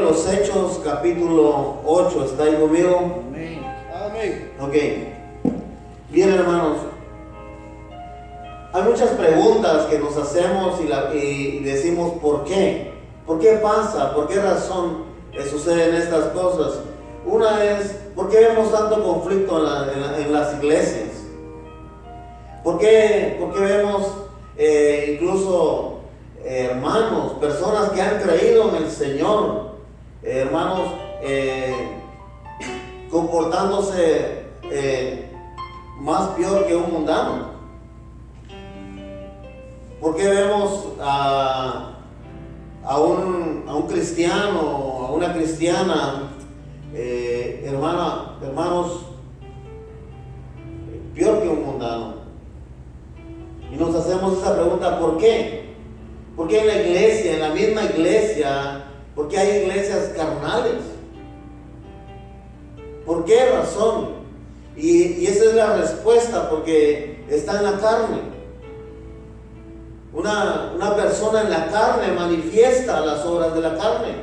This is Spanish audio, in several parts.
los Hechos, capítulo 8. ¿Está ahí conmigo? Amén. Amén. Ok. Bien, hermanos. Hay muchas preguntas que nos hacemos y decimos ¿por qué? ¿Por qué pasa? ¿Por qué razón suceden estas cosas? Una es, ¿por qué vemos tanto conflicto en las iglesias? ¿Por qué vemos incluso hermanos, personas que han creído en el Señor, hermanos, comportándose más peor que un mundano? ¿Por qué vemos a un cristiano, a una cristiana, hermanos, peor que un mundano? Y nos hacemos esa pregunta, ¿por qué? ¿Por qué en la iglesia, en la misma iglesia, por qué hay iglesias carnales? ¿Por qué razón? Y esa es la respuesta, porque está en la carne. Una persona en la carne manifiesta las obras de la carne.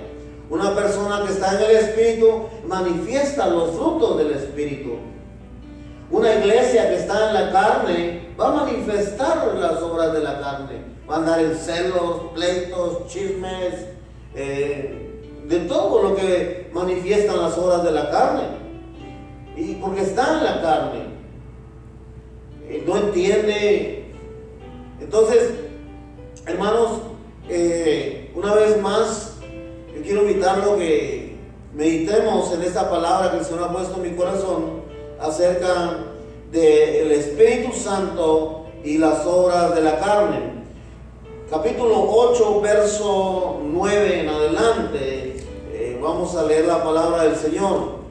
Una persona que está en el Espíritu manifiesta los frutos del Espíritu. Una iglesia que está en la carne va a manifestar las obras de la carne. Va a andar en celos, pleitos, chismes, de todo lo que manifiestan las obras de la carne. Y porque está en la carne, no entiende. Entonces, hermanos, una vez más, yo quiero invitarlo que meditemos en esta palabra que el Señor ha puesto en mi corazón acerca del Espíritu Santo y las obras de la carne. Capítulo 8, verso 9 en adelante, vamos a leer la palabra del Señor.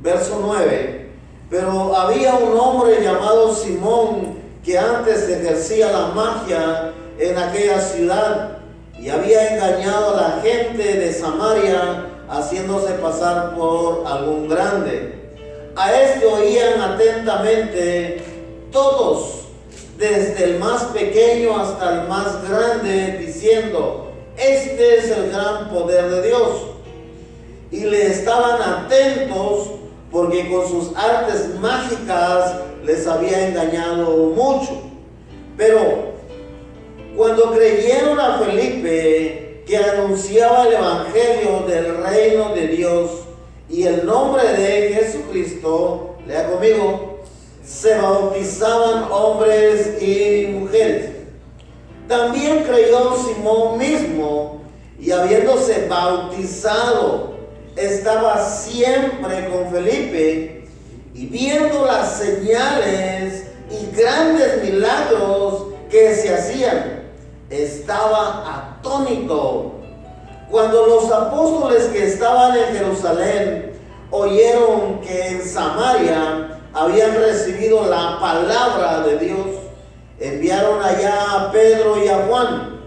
Verso 9. Pero había un hombre llamado Simón que antes ejercía la magia en aquella ciudad y había engañado a la gente de Samaria haciéndose pasar por algún grande. A este oían atentamente todos, desde el más pequeño hasta el más grande, diciendo: este es el gran poder de Dios. Y le estaban atentos porque con sus artes mágicas les había engañado mucho. Pero cuando creyeron a Felipe, que anunciaba el evangelio del reino de Dios y el nombre de Jesucristo, lea conmigo, se bautizaban hombres y mujeres. También creyó Simón mismo, y habiéndose bautizado, estaba siempre con Felipe, y viendo las señales y grandes milagros que se hacían, estaba atónito. Cuando los apóstoles que estaban en Jerusalén oyeron que en Samaria habían recibido la palabra de Dios, enviaron allá a Pedro y a Juan,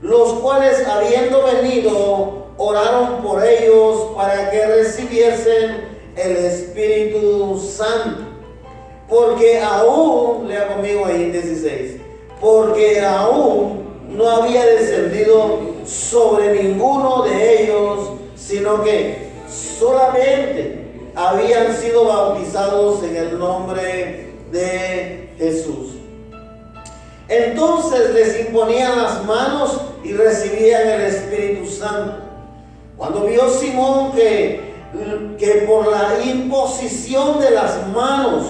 los cuales, habiendo venido, oraron por ellos para que recibiesen el Espíritu Santo, porque aún, lea conmigo ahí 16, porque aún no había descendido sobre ninguno de ellos, sino que solamente habían sido bautizados en el nombre de Jesús. Entonces les imponían las manos y recibían el Espíritu Santo. Cuando vio Simón que por la imposición de las manos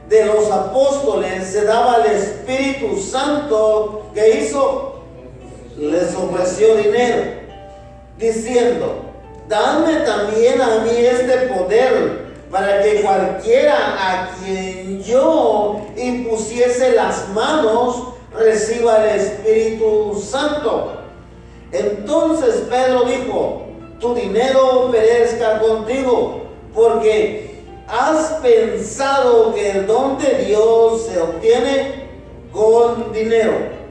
de los apóstoles se daba el Espíritu Santo, ¿qué hizo? Les ofreció dinero, diciendo: dadme también a mí este poder, para que cualquiera a quien yo impusiese las manos reciba el Espíritu Santo. Entonces Pedro dijo: tu dinero perezca contigo, porque has pensado que el don de Dios se obtiene con dinero.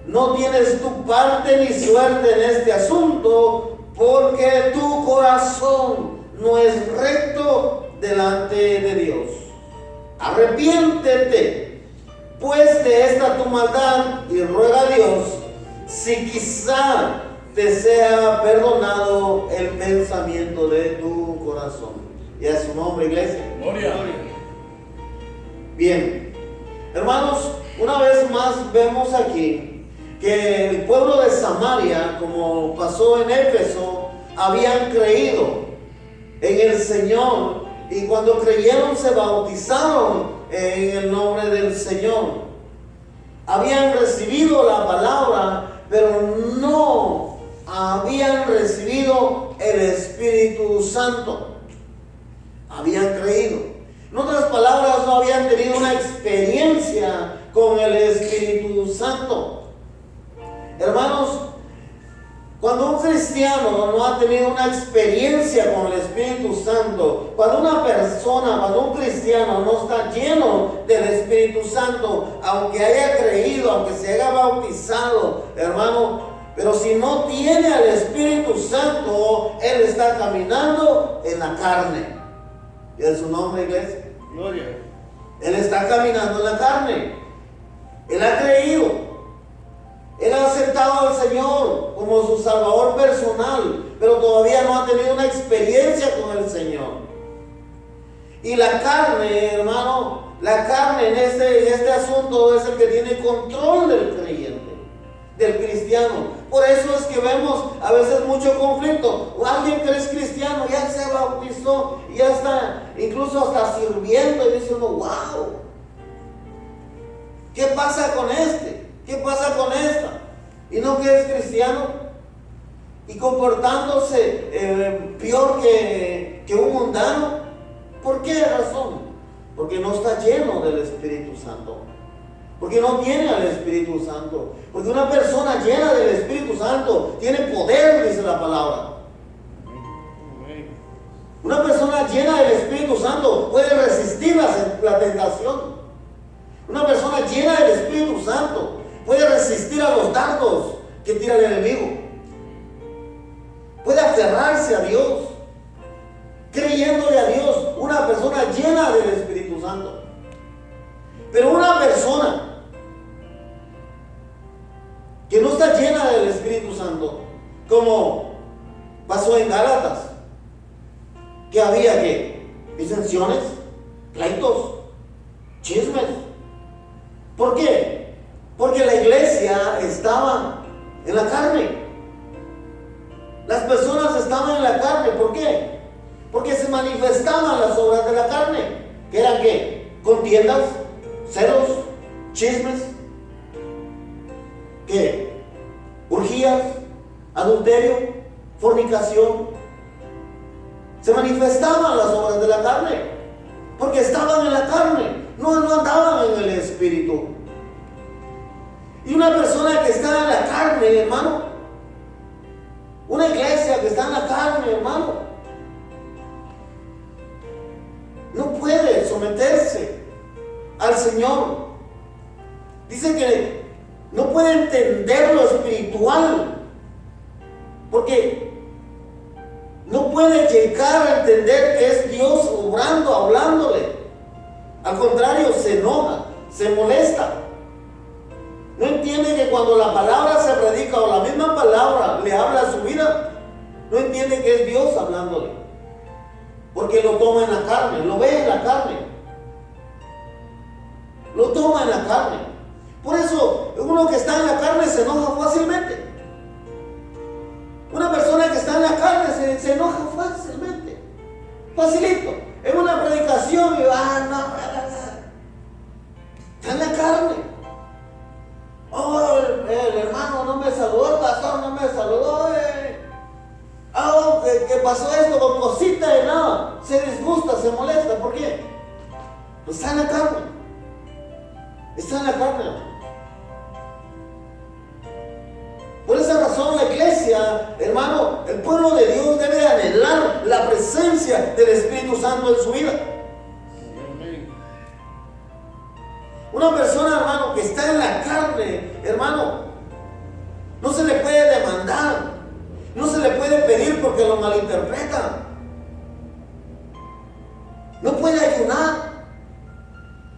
No tienes tu parte ni suerte en este asunto, porque tu corazón no es recto delante de Dios. Arrepiéntete pues de esta tu maldad y ruega a Dios si quizá te sea perdonado el pensamiento de tu corazón. Y a su nombre, iglesia. Gloria. Bien, hermanos, una vez más vemos aquí que el pueblo de Samaria, como pasó en Éfeso, habían creído en el Señor, y cuando creyeron se bautizaron en el nombre del Señor. Habían recibido la palabra, pero no habían recibido el Espíritu Santo. Habían creído. En otras palabras, no habían tenido una experiencia con el Espíritu Santo. Hermanos, cuando un cristiano no ha tenido una experiencia con el Espíritu Santo, cuando un cristiano no está lleno del Espíritu Santo, aunque haya creído, aunque se haya bautizado, hermano, pero si no tiene al Espíritu Santo, él está caminando en la carne. ¿Y en su nombre, iglesia? Gloria. Él está caminando en la carne. Él ha creído. Él ha aceptado al Señor como su Salvador personal, pero todavía no ha tenido una experiencia con el Señor. Y la carne, hermano, la carne en este asunto es el que tiene control del creyente, del cristiano. Por eso es que vemos a veces mucho conflicto. O alguien que es cristiano ya se bautizó, ya está incluso hasta sirviendo, y dice uno, wow, ¿qué pasa con este? ¿Qué pasa con esta? Y no que es cristiano y comportándose peor que un mundano. ¿Por qué razón? Porque no está lleno del Espíritu Santo. Porque no tiene al Espíritu Santo. Porque una persona llena del Espíritu Santo tiene poder, dice la palabra. Una persona llena del Espíritu Santo puede resistir la tentación. Una persona llena del Espíritu Santo puede resistir a los dardos que tira el enemigo. Puede aferrarse a Dios, creyéndole a Dios. Una persona llena del Espíritu Santo. Pero una persona que no está llena del Espíritu Santo, como pasó en Gálatas, que había disensiones, pleitos, chismes. ¿Por qué? Porque la iglesia estaba en la carne. Las personas estaban en la carne. ¿Por qué? Porque se manifestaban las obras de la carne. ¿Que eran qué? Contiendas, celos, chismes, ¿qué? Orgías, adulterio, fornicación. Se manifestaban las obras de la carne, porque estaban en la carne, no andaban en el Espíritu. Y una persona que está en la carne, hermano, una iglesia que está en la carne, hermano, no puede someterse al Señor. Dice que no puede entender lo espiritual, porque no puede llegar a entender que es Dios obrando, hablándole. Al contrario, se enoja, se molesta. No entiende que cuando la palabra se predica o la misma palabra le habla a su vida, no entiende que es Dios hablándole. Porque lo toma en la carne, lo ve en la carne. Lo toma en la carne. Por eso, uno que está en la carne se enoja fácilmente. Una persona que está en la carne se enoja fácilmente. Facilito. En una predicación, y está en la carne. Oh, el hermano no me saludó, el pastor no me saludó. ¿Qué pasó esto? Con cosita de nada. Se disgusta, se molesta. ¿Por qué? Pues está en la carne. Está en la carne. Por esa razón la iglesia, hermano, el pueblo de Dios debe anhelar la presencia del Espíritu Santo en su vida. Una persona, hermano, que está en la carne, hermano, no se le puede demandar, no se le puede pedir porque lo malinterpreta. No puede ayunar.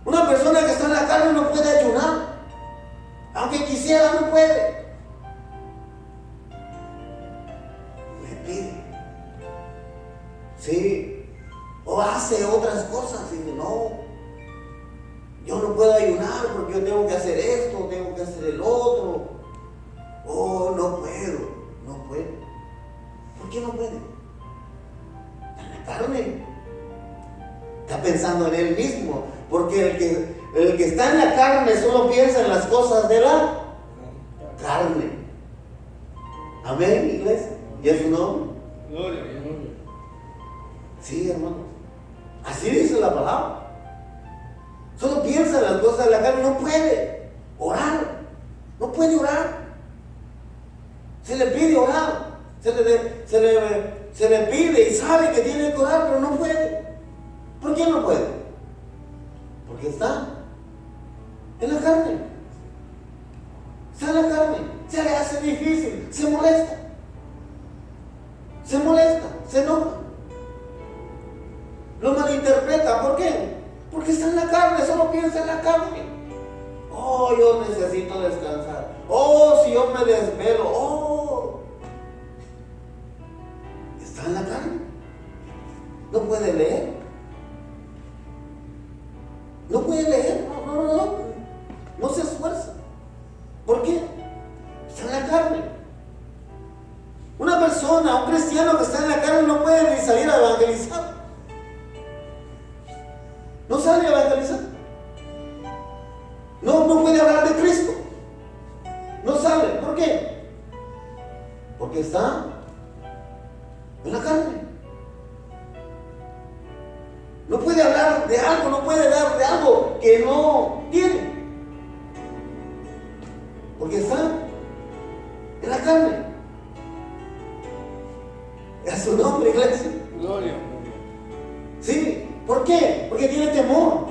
Una persona que está en la carne no puede ayunar. Aunque quisiera, no puede. Sí. O hace otras cosas y dice, no, yo no puedo ayunar porque yo tengo que hacer esto, tengo que hacer el otro. Oh, no puedo, no puedo. ¿Por qué no puede? Está en la carne. Está pensando en él mismo. Porque el que está en la carne solo piensa en las cosas de la carne. Amén, iglesia. ¿Y es su nombre? Gloria. Sí, hermano. Así dice la palabra. Solo piensa en las cosas de la carne. No puede orar. No puede orar. Se le pide orar. Se le pide y sabe que tiene que orar, pero no puede. ¿Por qué no puede? Porque está en la carne. Está en la carne. Se le hace difícil. Se molesta. Se enoja. Lo malinterpreta. ¿Por qué? Porque está en la carne. Solo piensa en la carne. Oh, yo necesito descansar. Oh, si yo me desvelo. Oh. Está en la carne. No puede leer. No puede leer. No se esfuerza. ¿Por qué? Está en la carne. Una persona, un cristiano que está en la carne no puede ni salir a evangelizar. No sale a evangelizar. No puede hablar de Cristo. No sale. ¿Por qué? Porque está en la carne. No puede hablar de algo, no puede dar de algo que no tiene. Porque está en la carne. Es su nombre, iglesia. Gloria. Sí. ¿Por qué? Porque tiene temor.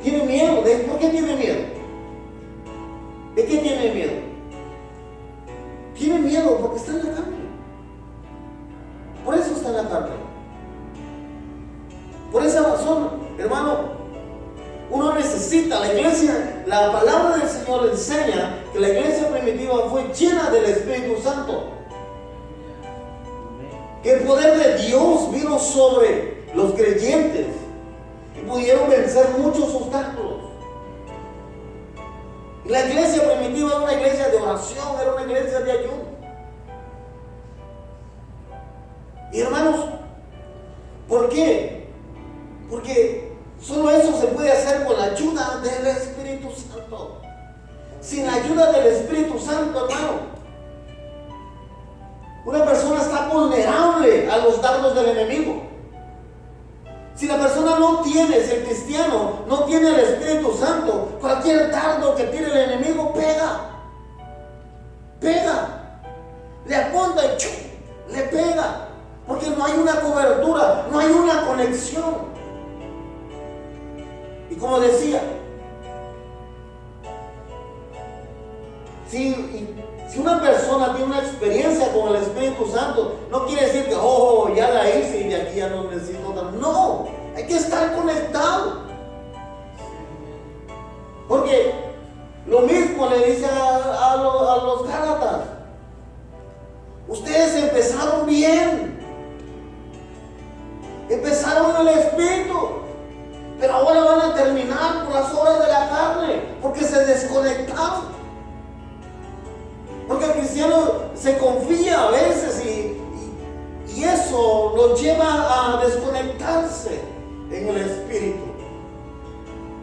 Tiene miedo. ¿Por qué tiene miedo? ¿De qué tiene miedo? Tiene miedo porque está en la carne. Por eso está en la carne. Por esa razón, hermano, uno necesita, la iglesia, la palabra del Señor enseña que la iglesia primitiva fue llena del Espíritu Santo. Que el poder de Dios vino sobre los creyentes y pudieron vencer muchos obstáculos. Y la iglesia primitiva era una iglesia de oración, era una iglesia de ayuno. Y hermanos, ¿por qué? Porque solo eso se puede hacer con la ayuda del Espíritu Santo. Sin la ayuda del Espíritu Santo, hermano, una persona está vulnerable a los dardos del enemigo. Si la persona no tiene, si el cristiano no tiene el Espíritu Santo, cualquier dardo que tire el enemigo pega, le apunta y ¡chum!, le pega, porque no hay una cobertura, no hay una conexión. Y como decía, si una persona tiene una experiencia con el Espíritu Santo, no quiere decir que, oh, ya la hice y de aquí ya no necesito otra. No, hay que estar conectado. Porque lo mismo le dice a los Gálatas: ustedes empezaron bien, empezaron en el Espíritu, pero ahora van a terminar por las obras de la carne, porque se desconectaron. Porque el cristiano se confía a veces y eso lo lleva a desconectarse en el Espíritu.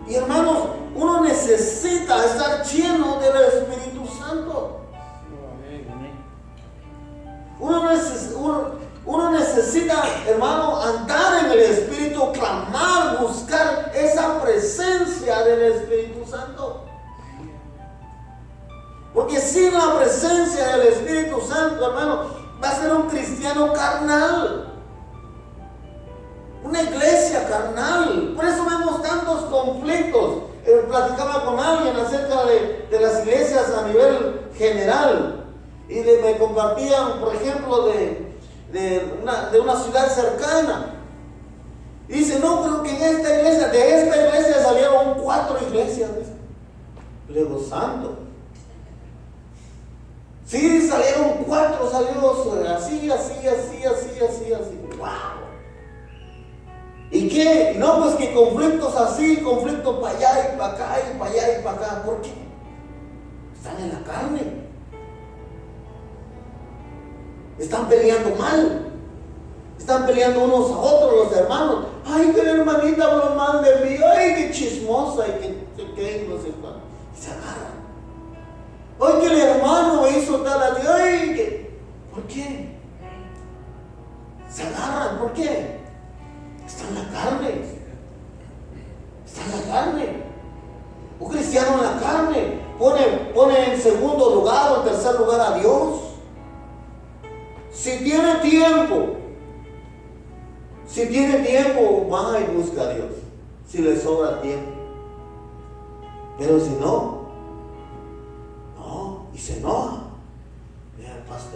Y hermanos, uno necesita estar lleno del Espíritu Santo. Uno necesita, hermano, andar en el Espíritu, clamar, buscar esa presencia del Espíritu Santo. Porque sin la presencia del Espíritu Santo, hermano, va a ser un cristiano carnal. Una iglesia carnal. Por eso vemos tantos conflictos. Platicaba con alguien acerca de las iglesias a nivel general. Y me compartían, por ejemplo, de una ciudad cercana. Y dice, no, pero que de esta iglesia salieron 4 iglesias. Le digo, santo. Sí, salieron 4, salió así. ¡Wow! No, pues que conflictos así, conflictos para allá y para acá y para allá y para acá. ¿Por qué? Están en la carne. Están peleando mal. Están peleando unos a otros los hermanos. Ay, que la hermanita habló mal de mí. Ay, qué chismosa y que no sé cuánto. Y se agarran. Ay, que el hermano me hizo tal a ti. Ay, que... ¿Por qué? Se agarran. ¿Por qué? Está en la carne. Está en la carne. Un cristiano en la carne pone en segundo lugar o en tercer lugar a Dios. Si tiene tiempo, va y busca a Dios. Si le sobra tiempo. Pero si no, y se enoja.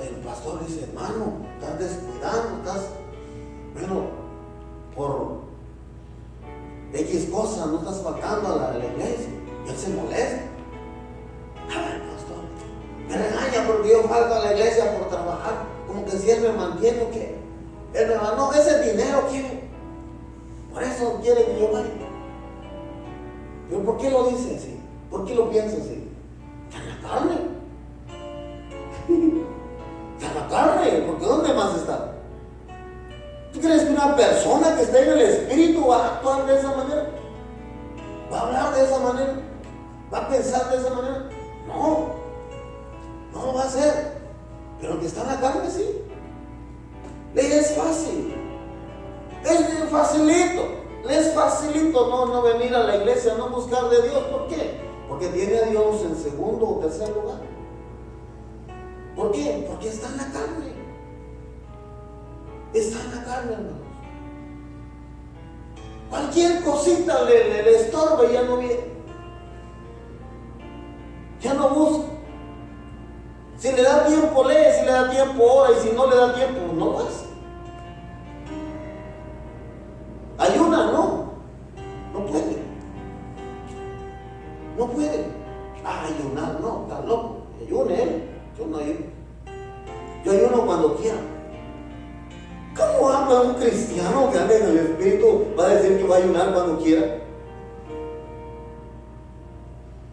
El pastor dice, hermano, estás descuidando, por X cosas, no estás faltando a la iglesia. Y él se molesta. A ver, pastor, me regaña porque yo falto a la iglesia por trabajar. Como que si él me mantiene, ¿o qué? Él me va, no, ese dinero quiere. Por eso quiere que yo vaya. Pero ¿por qué lo dice así? ¿Por qué lo piensa así? Está en la carne. Está en la carne, porque ¿dónde más está? ¿Tú crees que una persona que está en el espíritu va a actuar de esa manera? ¿Va a hablar de esa manera? ¿Va a pensar de esa manera? No lo va a hacer. Pero el que está en la carne sí. Le es fácil. Es facilito no venir a la iglesia, no buscar de Dios. ¿Por qué? Porque tiene a Dios en segundo o tercer lugar. ¿Por qué? Porque está en la carne. Está en la carne, hermanos. Cualquier cosita le estorba y ya no viene. Ya no busca. Si le da tiempo, lee. Si le da tiempo, ora. Y si no le da tiempo, no lo hace. Ayuna, no puede. No puede. Ayunar, no, está loco. Ayune él. Yo no ayuno. Yo ayuno cuando quiera. ¿Cómo habla un cristiano que anda en el espíritu? Va a decir que va a ayunar cuando quiera.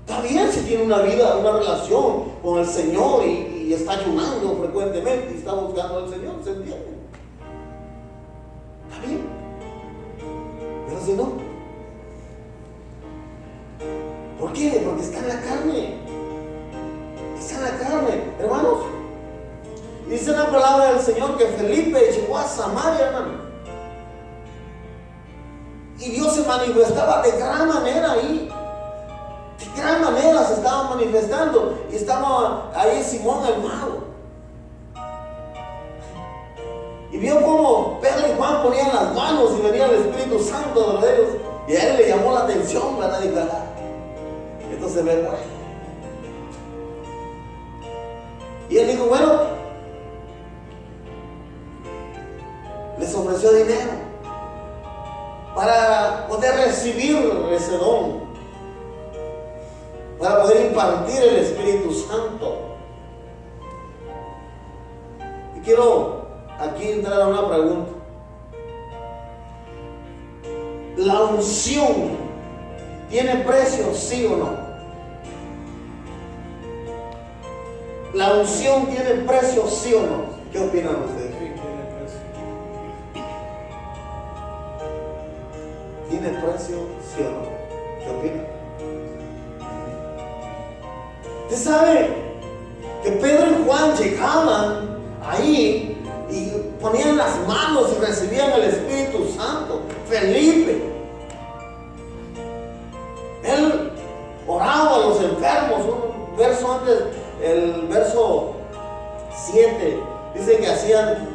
Está bien si tiene una vida, una relación con el Señor y está ayunando frecuentemente y está buscando al Señor, ¿se entiende? Está bien. Pero si no, ¿por qué? Porque está en la carne. Está en la carne, hermanos. Dice la palabra del Señor que Felipe llegó a Samaria, hermano. Y Dios se manifestaba de gran manera ahí. De gran manera se estaba manifestando. Y estaba ahí Simón el mago. Y vio cómo Pedro y Juan ponían las manos y venía el Espíritu Santo de ellos. Y a él le llamó la atención, ¿verdad? Y dijo, esto se ve bueno. Y él dijo, bueno, les ofreció dinero para poder recibir ese don, para poder impartir el Espíritu Santo. Y quiero aquí entrar a una pregunta. ¿La unción tiene precio, sí o no? ¿La unción tiene precio, sí o no? ¿Qué opinan ustedes? ¿Tiene precio, sí o no? ¿Qué opinan? Usted sabe que Pedro y Juan llegaban ahí y ponían las manos y recibían el Espíritu Santo. Felipe, él oraba a los enfermos. Un verso antes, el verso 7, dice que hacían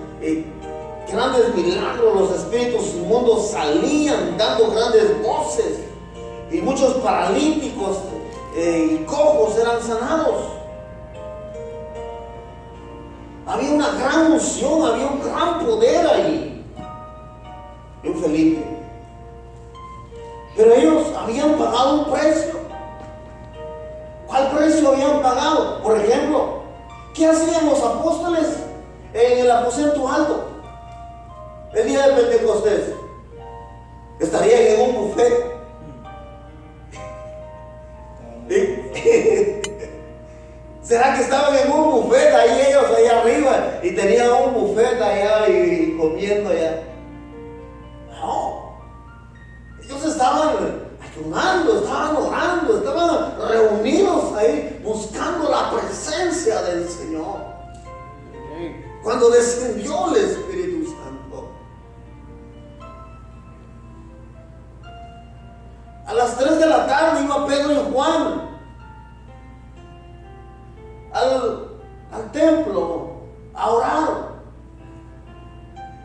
grandes milagros. Los espíritus inmundos salían dando grandes voces y muchos paralíticos y cojos eran sanados. Había una gran unción, había un gran poder ahí en Felipe. Pero ellos habían pagado un precio. ¿Cuál precio habían pagado? Por ejemplo, ¿qué hacían los apóstoles en el aposento alto el día de Pentecostés? estarían en un buffet. ¿Será que estaban en un buffet ahí ellos allá arriba y tenían un buffet allá y comiendo allá? No, ellos estaban ayunando, estaban orando, estaban reunidos ahí buscando la presencia del Señor. Cuando descendió el Espíritu Santo, a las 3 de la tarde iba Pedro y Juan al templo a orar.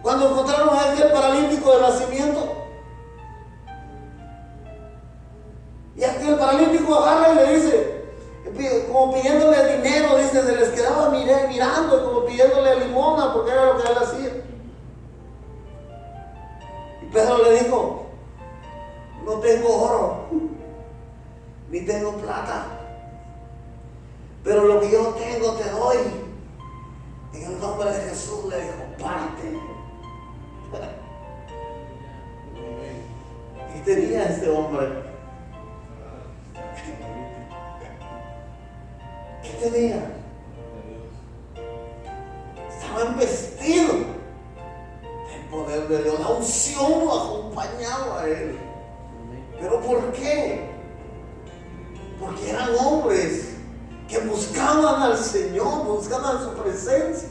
Cuando encontraron a aquel paralítico de nacimiento, y aquel paralítico agarra y le dice, como pidiéndole dinero, dice, se les quedaba mirando, como pidiéndole limosna, porque era lo que él hacía. Y Pedro le dijo, no tengo oro, ni tengo plata, pero lo que yo tengo te doy. En el nombre de Jesús, le dijo, parte. Y tenía este hombre, ¿qué tenía? Estaba investido del poder de Dios. La unción lo acompañaba a él. ¿Pero por qué? Porque eran hombres que buscaban al Señor, buscaban su presencia.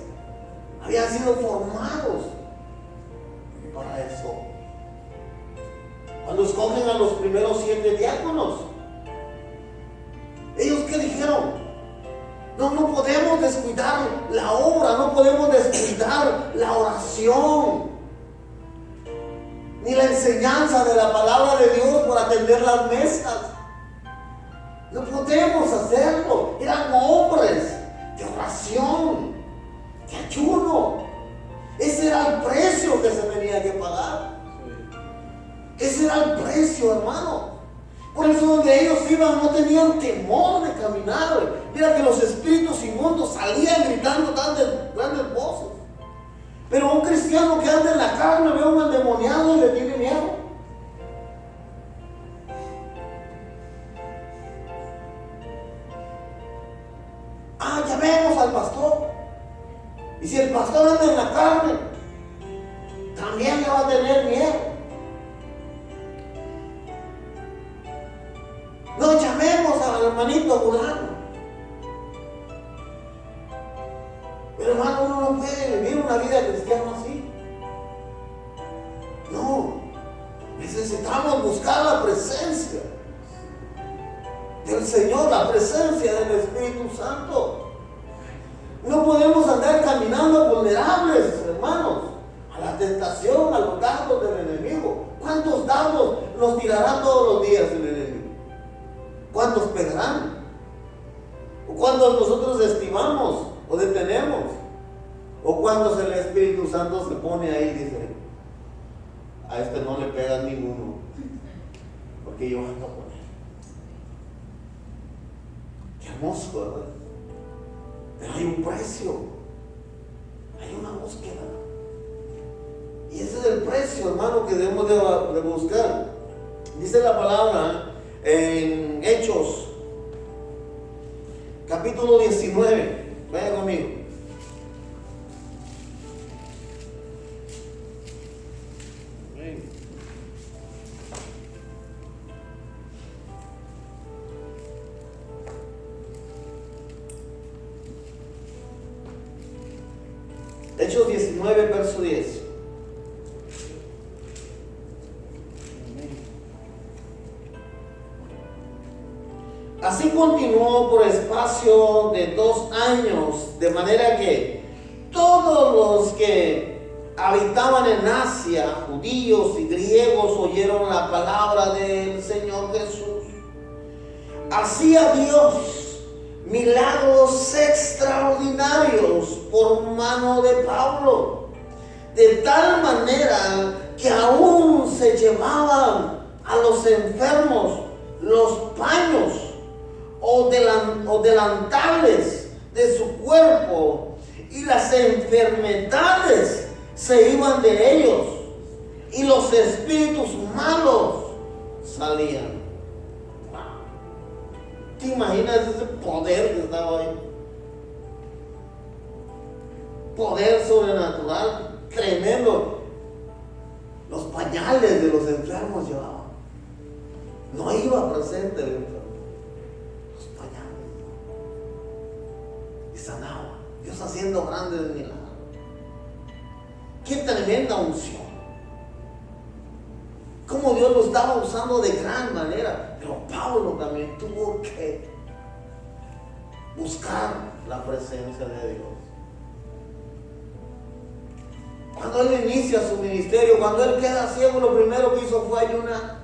Habían sido formados para eso. Cuando escogen a los primeros 7 diáconos, ¿ellos qué dijeron? No podemos descuidar la obra, no podemos descuidar la oración, ni la enseñanza de la palabra de Dios por atender las mesas. No podemos hacerlo. Eran hombres de oración, de ayuno. Ese era el precio que se tenía que pagar. Ese era el precio, hermano. Por eso donde ellos iban no tenían temor de caminar. Mira que los espíritus inmundos salían gritando grandes voces. Pero un cristiano que anda en la carne ve a un endemoniado y le tiene miedo. Llamemos al pastor. Y si el pastor anda en la carne, también le va a tener miedo. No llamemos al hermanito fulano. Pero hermano, uno no puede vivir una vida cristiana así. No, necesitamos buscar la presencia del Señor, la presencia del Espíritu Santo. No podemos andar caminando vulnerables, hermanos, a la tentación, a los dardos del enemigo. ¿Cuántos dardos nos tirará todos los días el enemigo? ¿Cuántos pegarán? ¿O cuántos nosotros estimamos o detenemos? ¿O cuántos el Espíritu Santo se pone ahí y dice, a este no le pegas ninguno, porque yo ando con él? Qué hermoso, ¿verdad? Pero hay un precio, hay una búsqueda. Y ese es el precio, hermano, que debemos de buscar. Dice la palabra en Hechos, capítulo 19. Vaya conmigo. Hechos 19, verso 10. Así continuó por espacio de 2 años, de manera que todos los que habitaban en Asia, judíos y griegos, oyeron la palabra del Señor Jesús. Hacía Dios milagros extraordinarios por mano de Pablo, de tal manera que aún se llevaban a los enfermos los paños o delantales de su cuerpo, y las enfermedades se iban de ellos, y los espíritus malos salían. ¿Te imaginas ese poder que estaba ahí? Poder sobrenatural tremendo. Los pañales de los enfermos llevaban. No iba presente el enfermo. Los pañales. Y sanaba. Dios haciendo grandes milagros. Qué tremenda unción. Cómo Dios lo estaba usando de gran manera. Pero Pablo también tuvo que buscar la presencia de Dios. Cuando él inicia su ministerio, cuando él queda ciego, lo primero que hizo fue ayunar.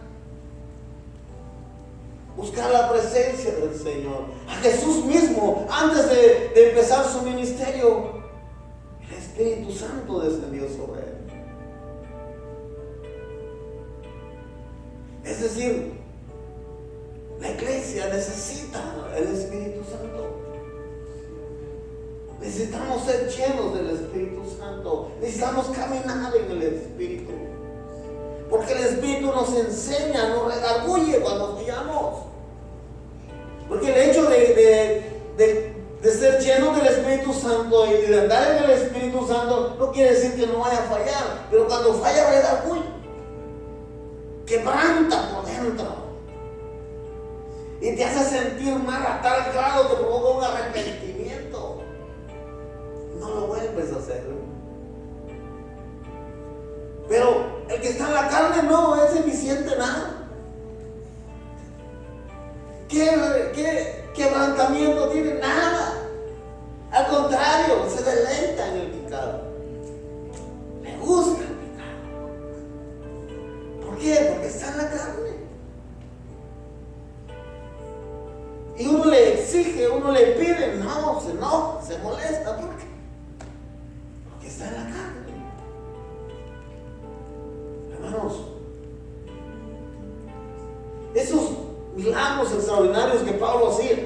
Buscar la presencia del Señor. A Jesús mismo, antes de empezar su ministerio, el Espíritu Santo descendió sobre él. Es decir, la iglesia necesita el Espíritu Santo. Necesitamos ser llenos del Espíritu Santo. Necesitamos caminar en el Espíritu. Porque el Espíritu nos enseña, nos redarguye cuando fallamos. Porque el hecho de ser lleno del Espíritu Santo y de andar en el Espíritu Santo no quiere decir que no vaya a fallar. Pero cuando falla, redarguye. Quebranta por dentro. Y te hace sentir mal a tal grado que provoca un arrepentimiento. No lo vuelves a hacer. Pero el que está en la carne no, ese ni siente nada. ¿Qué quebrantamiento tiene? Nada. Al contrario, se deleita en el pecado. Le gusta el pecado. ¿Por qué? Porque está en la carne. Y uno le exige, uno le pide, no, se enoja, se molesta. ¿Por qué? Porque está en la carne. Hermanos, esos milagros extraordinarios que Pablo hacía,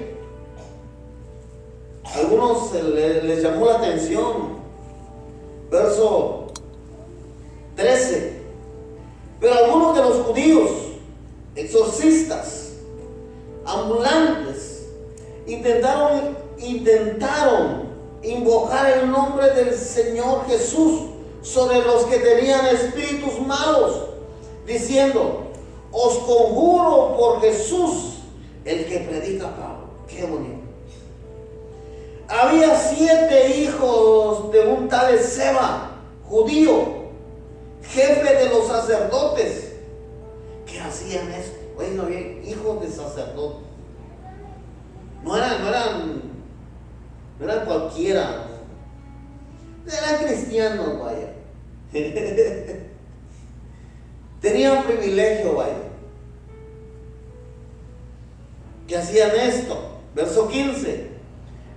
a algunos les llamó la atención. Verso 13. Pero algunos de los judíos, exorcistas, ambulantes, intentaron invocar el nombre del Señor Jesús sobre los que tenían espíritus malos, diciendo: os conjuro por Jesús, el que predica Pablo. Qué bonito. Había 7 hijos de un tal Esceva, judío, jefe de los sacerdotes, que hacían esto. Oigan bien, hijos de sacerdotes. No eran cualquiera. Eran cristianos, vaya. Tenían privilegio, vaya. Que hacían esto. Verso 15.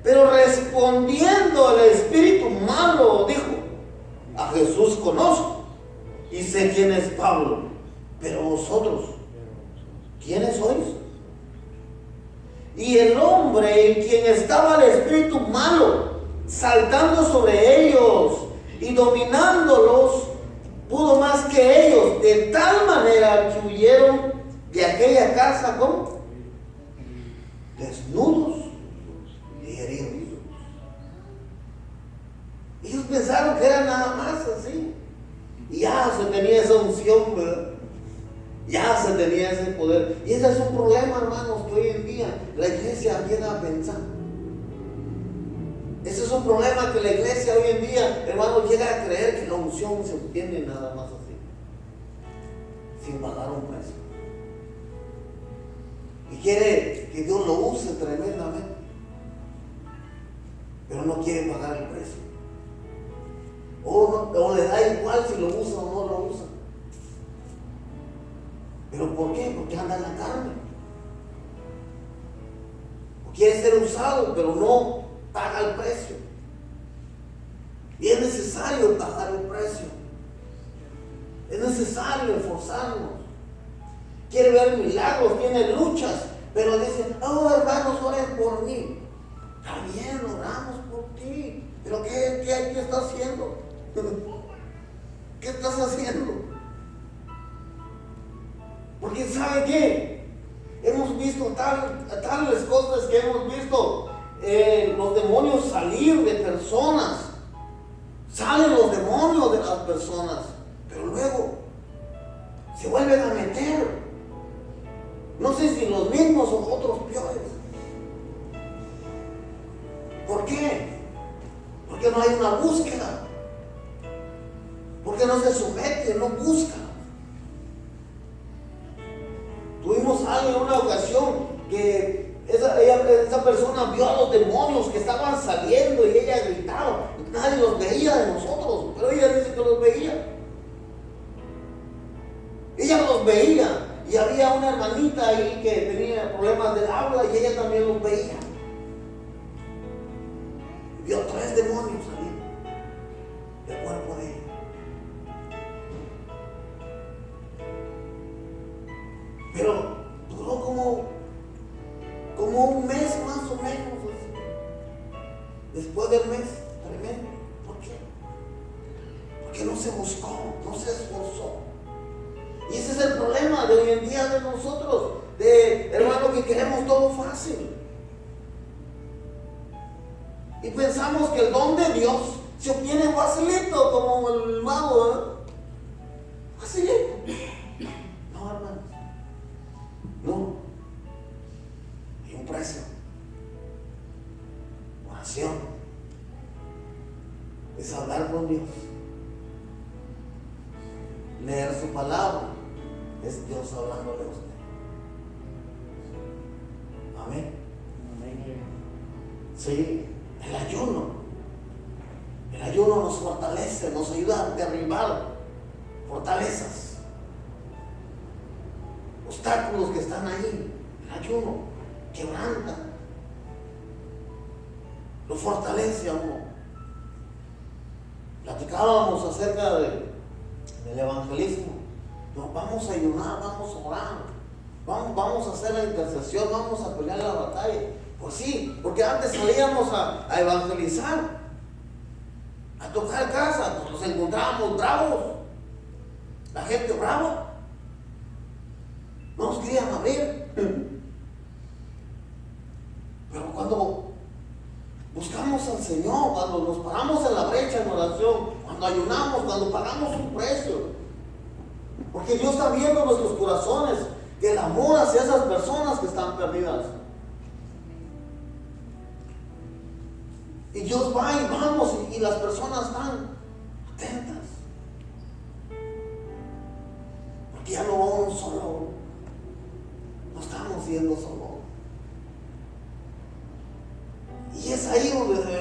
Pero respondiendo el espíritu malo, dijo: a Jesús conozco y sé quién es Pablo, pero vosotros, ¿quiénes sois? Y el hombre en quien estaba el espíritu malo, saltando sobre ellos y dominándolos, pudo más que ellos, de tal manera que huyeron de aquella casa, ¿cómo? Desnudos y heridos. Ellos pensaron que era nada más así. Y ya se tenía esa unción, ¿verdad? Ya se tenía ese poder. Y ese es un problema, hermanos, que hoy en día la iglesia llega a pensar. Ese es un problema que la iglesia hoy en día, hermanos, llega a creer que la unción se obtiene nada más así, sin pagar un precio. Y quiere que Dios lo use tremendamente, pero no quiere pagar el precio. O le da igual si lo usa o no lo usa. ¿Pero por qué? Porque anda en la carne. O quiere ser usado, pero no paga el precio. Y es necesario pagar el precio. Es necesario esforzarnos. Quiere ver milagros, tiene luchas, pero dice: oh, hermanos, oren por mí. Está bien, oramos por ti. Pero ¿qué estás haciendo? ¿Qué estás haciendo? Porque ¿sabe qué? Hemos visto tales cosas que hemos visto los demonios salir de personas. Salen los demonios de las personas, pero luego se vuelven a meter. No sé si los mismos o otros peores. ¿Por qué? Porque no hay una búsqueda. Porque no se somete, no busca. Tuvimos algo en una ocasión que esa persona vio a los demonios que estaban saliendo y ella gritaba. Nadie los veía de nosotros, pero ella dice que los veía. Ella los veía y había una hermanita ahí que tenía problemas del habla y ella también los veía. Y vio 3 demonios salir del cuerpo de ella. Pero duró como un mes más o menos. Después del mes, tremendo. ¿Por qué? Porque no se buscó, no se esforzó. Y ese es el problema de hoy en día de nosotros, de hermano, que queremos todo fácil. Y pensamos que el don de Dios se obtiene facilito, como el mago, ¿eh? Facilito. No, hermanos. No. Hay un precio. Oración. Es hablar con Dios. Leer su palabra. Es Dios hablándole a usted. Amén. Amén. Sí, el ayuno. El ayuno nos fortalece, nos ayuda a derribar fortalezas, obstáculos que están ahí. El ayuno quebranta, lo fortalece a uno. Platicábamos acerca del evangelismo. No, vamos a ayunar, vamos a orar, vamos a hacer la intercesión, vamos a pelear la batalla. Pues sí, porque antes salíamos a evangelizar, a tocar casa, nos encontrábamos bravos, la gente brava, no nos querían abrir. Pero cuando buscamos al Señor, cuando nos paramos en la brecha en oración, cuando ayunamos, cuando pagamos un precio, porque Dios está viendo nuestros corazones, el amor hacia esas personas que están perdidas. Y Dios va y vamos, y las personas están atentas. Porque ya no vamos solo, no estamos yendo solo. Y es ahí donde